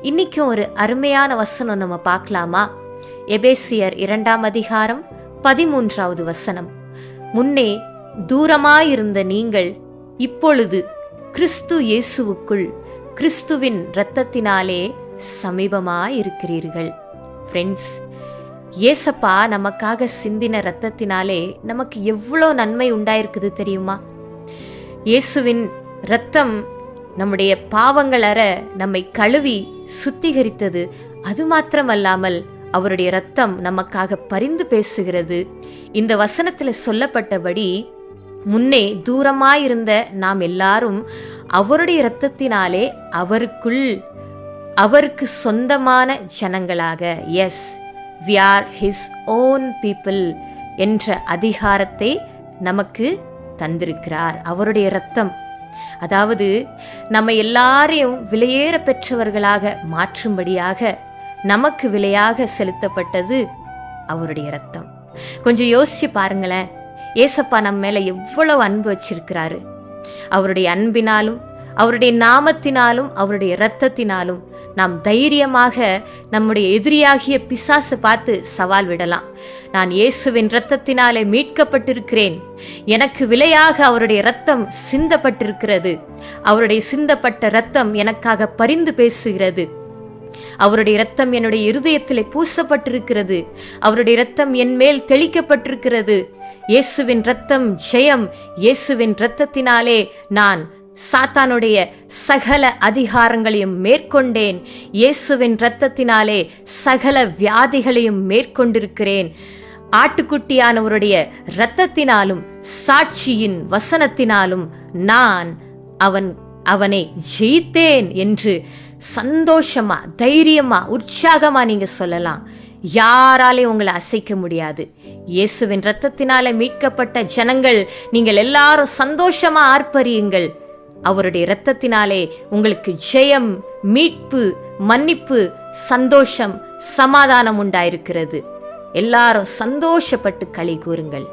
இன்னைக்கும் ஒரு அருமையான வசனம் நம்ம பார்க்கலாமா? எபேசியர் 2ஆம் அதிகாரம் 13வது வசனம். முன்னே தூரமாயிருந்த நீங்கள் இப்பொழுது கிறிஸ்து இயேசுவுக்குள் கிறிஸ்துவின் இரத்தத்தினாலே சமீபமாயிருக்கிறீர்கள். ஃப்ரெண்ட்ஸ், ஏசப்பா நமக்காக சிந்தின இரத்தத்தினாலே நமக்கு எவ்வளோ நன்மை உண்டாயிருக்குது தெரியுமா? இயேசுவின் இரத்தம் நம்முடைய பாவங்கள் அற நம்மை கழுவி சுத்திகரித்தது. அது மாத்திரமல்லாமல் அவருடைய இரத்தம் நமக்காக பரிந்து பேசுகிறது. இந்த வசனத்தில் சொல்லப்பட்டபடி முன்னே தூரமாயிருந்த நாம் எல்லாரும் அவருடைய இரத்தத்தினாலே அவருக்கு சொந்தமான ஜனங்களாக, S, we are his own people என்ற அதிகாரத்தை நமக்கு தந்திருக்கிறார். அவருடைய இரத்தம், அதாவது நம்ம எல்லாரையும் விலையேற பெற்றவர்களாக மாற்றும்படியாக நமக்கு விலையாக செலுத்தப்பட்டது அவருடைய இரத்தம். கொஞ்சம் யோசிச்சு பாருங்களேன், ஏசப்பா நம்ம மேல எவ்வளவு அன்பு வச்சிருக்கிறாரு. அவருடைய அன்பினாலும் அவருடைய நாமத்தினாலும் அவருடைய இரத்தத்தினாலும் நாம் தைரியமாக நம்முடைய எதிரியாகிய பிசாசு பார்த்து சவால் விடலாம். நான் இயேசுவின் இரத்தத்தினாலே மீட்கப்பட்டிருக்கிறேன், எனக்கு விலையாக அவருடைய இரத்தம் சிந்தப்பட்டிருக்கிறது, அவருடைய சிந்தப்பட்ட இரத்தம் எனக்காக பரிந்து பேசுகிறது, அவருடைய இரத்தம் என்னுடைய இருதயத்திலே பூசப்பட்டிருக்கிறது, அவருடைய இரத்தம் என் மேல் தெளிக்கப்பட்டிருக்கிறது. இயேசுவின் இரத்தம் ஜெயம். இயேசுவின் இரத்தத்தினாலே நான் சாத்தானுடைய சகல அதிகாரங்களையும் மேற்கொண்டேன். இயேசுவின் இரத்தத்தினாலே சகல வியாதிகளையும் மேற்கொண்டிருக்கிறேன். ஆட்டுக்குட்டியானவருடைய இரத்தத்தினாலும் சாட்சியின் வசனத்தினாலும் நான் அவனை ஜெயித்தேன் என்று சந்தோஷமா, தைரியமா, உற்சாகமா நீங்க சொல்லலாம். யாராலையும் உங்களை அசைக்க முடியாது. இயேசுவின் இரத்தத்தினால மீட்கப்பட்ட ஜனங்கள், நீங்கள் எல்லாரும் சந்தோஷமா ஆர்ப்பரியுங்கள். அவருடைய இரத்தத்தினாலே உங்களுக்கு ஜெயம், மீட்பு, மன்னிப்பு, சந்தோஷம், சமாதானம் உண்டாயிருக்கிறது. எல்லாரும் சந்தோஷப்பட்டு களி கூறுங்கள்.